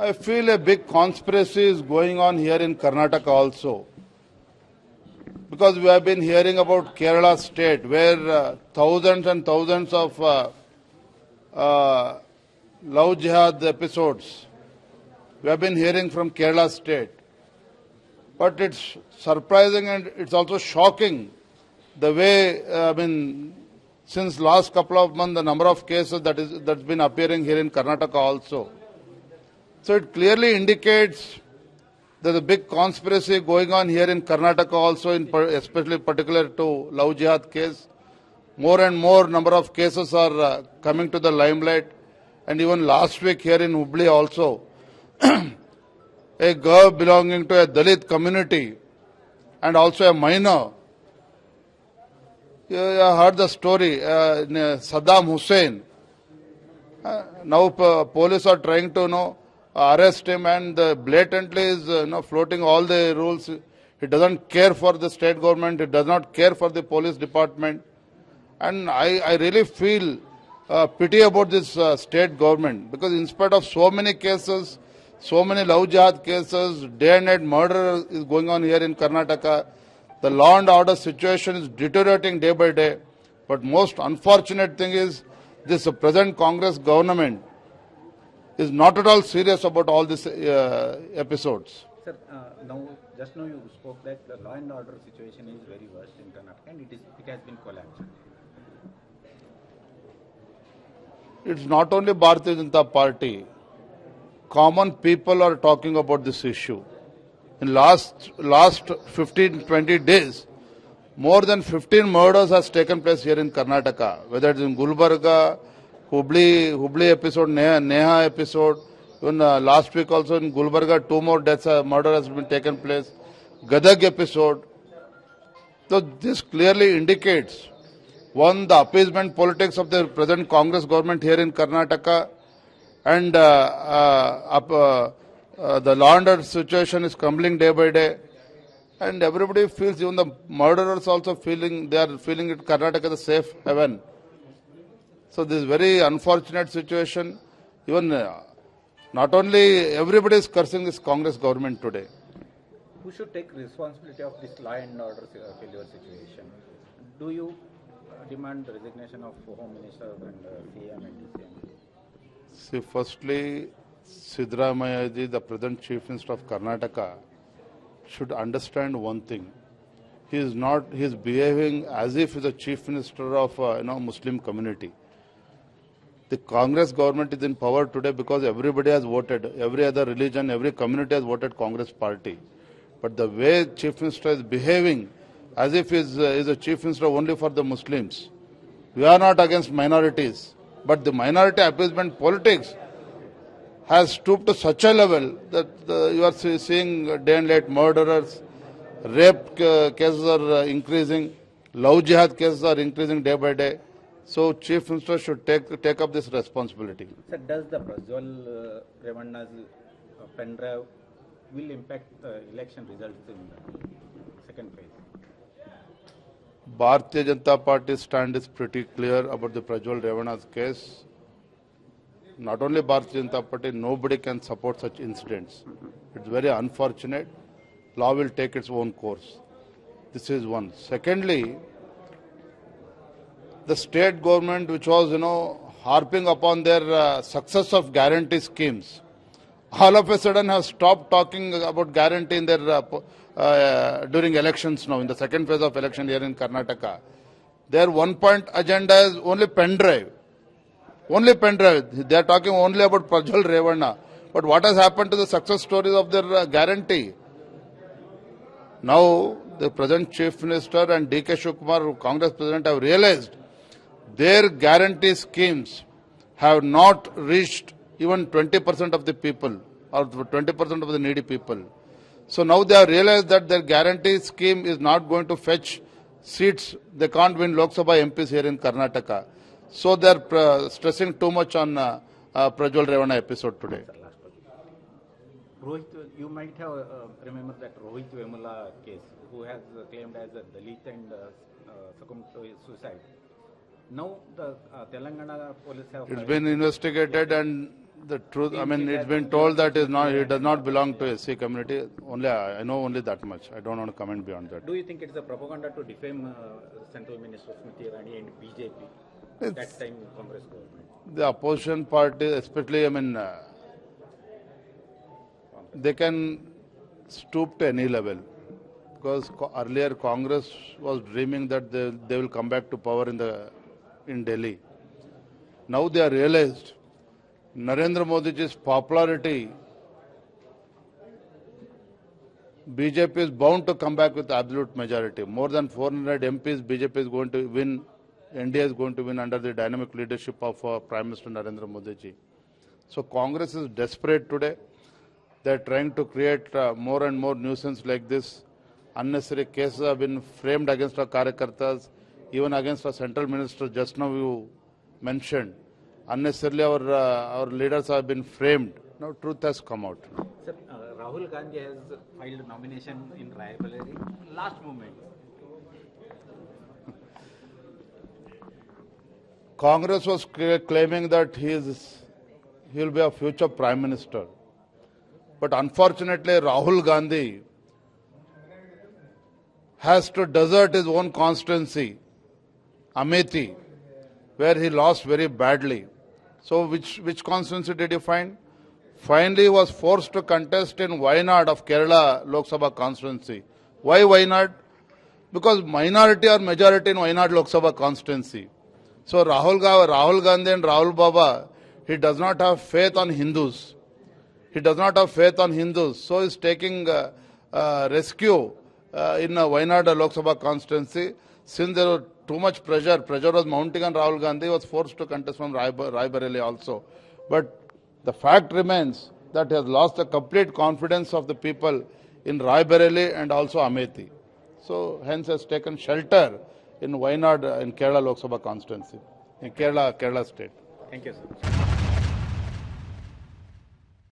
I feel a big conspiracy is going on here in Karnataka also. Because we have been hearing about Kerala state where thousands and thousands of love jihad episodes we have been hearing from Kerala state. But it's surprising and it's also shocking the way, since last couple of months, the number of cases that's been appearing here in Karnataka also. So it clearly indicates there's a big conspiracy going on here in Karnataka also, especially particular to love jihad case. More and more number of cases are coming to the limelight. And even last week here in Hubli also, a girl belonging to a Dalit community and also a minor. You heard the story, Saddam Hussein. Now police are trying to arrest him and blatantly is floating all the rules. He doesn't care for the state government. He does not care for the police department. And I really feel pity about this state government because in spite of so many cases, so many love jihad cases, day and night murder is going on here in Karnataka. The law and order situation is deteriorating day by day. But most unfortunate thing is this present Congress government is not at all serious about all these episodes. Sir, just now you spoke that the law and order situation is very worst in Karnataka and it has been collapsed. It's not only Bharatiya Janata Party. Common people are talking about this issue. In last 15-20 days, more than 15 murders has taken place here in Karnataka, whether it's in Gulbarga, Hubli episode, Neha episode. Even last week also in Gulbarga, 2 more deaths, murder has been taken place. Gadag episode. So this clearly indicates, one, the appeasement politics of the present Congress government here in Karnataka, and the law and order situation is crumbling day by day. And everybody feels, even the murderers also they are feeling it Karnataka is a safe haven. So this very unfortunate situation, even not only everybody is cursing this Congress government today. Who should take responsibility of this law and order failure situation? Do you demand the resignation of Home Minister and CM and DCM? See, firstly, Siddaramaiah ji, the present Chief Minister of Karnataka, should understand one thing. He is behaving as if he is the Chief Minister of Muslim community. The Congress government is in power today because everybody has voted. Every other religion, every community has voted Congress party. But the way Chief Minister is behaving, as if he is a Chief Minister only for the Muslims. We are not against minorities. But the minority appeasement politics has stooped to such a level that you are seeing day and night murderers, rape cases are increasing, love jihad cases are increasing day by day. So Chief Minister should take up this responsibility. Sir, does the Prajwal Revanna's pen drive will impact election results in the second phase? Bharatiya Janata Party's stand is pretty clear about the Prajwal Revanna's case. Not only Bharatiya Janata Party, nobody can support such incidents. It's very unfortunate. Law will take its own course. This is one. Secondly, the state government, which was, harping upon their success of guarantee schemes, all of a sudden have stopped talking about guarantee in their during elections now, in the second phase of election here in Karnataka. Their one-point agenda is only pen drive. Only pen drive. They are talking only about Prajwal Revanna. But what has happened to the success stories of their guarantee? Now, the present Chief Minister and D.K. Shivakumar, Congress President, have realized their guarantee schemes have not reached even 20% of the people or 20% of the needy people. So now they have realized that their guarantee scheme is not going to fetch seats. They can't win Lok Sabha MPs here in Karnataka. So they are stressing too much on Prajwal Revanna episode today. Rohit, you might have remembered that Rohit Vemula case, who has claimed as a Dalit and succumbed to suicide. Now the Telangana police have... It's been investigated and The truth, I mean, it's been told that he does not belong to SC community. Only I know only that much. I don't want to comment beyond that. Do you think it's a propaganda to defame Central Minister Smriti Irani and BJP? That time Congress government. The opposition party, especially, I mean, they can stoop to any level. Because earlier Congress was dreaming that they will come back to power in Delhi. Now they are realized Narendra Modi's popularity, BJP is bound to come back with absolute majority. More than 400 MPs BJP is going to win, India is going to win under the dynamic leadership of Prime Minister Narendra Modi ji. So Congress is desperate today. They are trying to create more and more nuisance like this. Unnecessary cases have been framed against our Karyakartas, even against our central minister, just now you mentioned. Unnecessarily our leaders have been framed. Now truth has come out. Sir, Rahul Gandhi has filed nomination in Raebareli last moment. Congress was claiming that he will be a future prime minister. But unfortunately, Rahul Gandhi has to desert his own constituency, Amethi, where he lost very badly. So which constituency did he find? Finally, he was forced to contest in Wayanad of Kerala Lok Sabha constituency. Why Wayanad? Because minority or majority in Wayanad Lok Sabha constituency. So Rahul Gandhi and Rahul Baba, he does not have faith on Hindus. He does not have faith on Hindus. So he is taking rescue in Wayanad Lok Sabha constituency. Since there was too much pressure was mounting on Rahul Gandhi, he was forced to contest from Raebareli also. But the fact remains that he has lost the complete confidence of the people in Raebareli and also Amethi. So hence has taken shelter in Wayanad in Kerala Lok Sabha constituency, in Kerala state. Thank you, sir.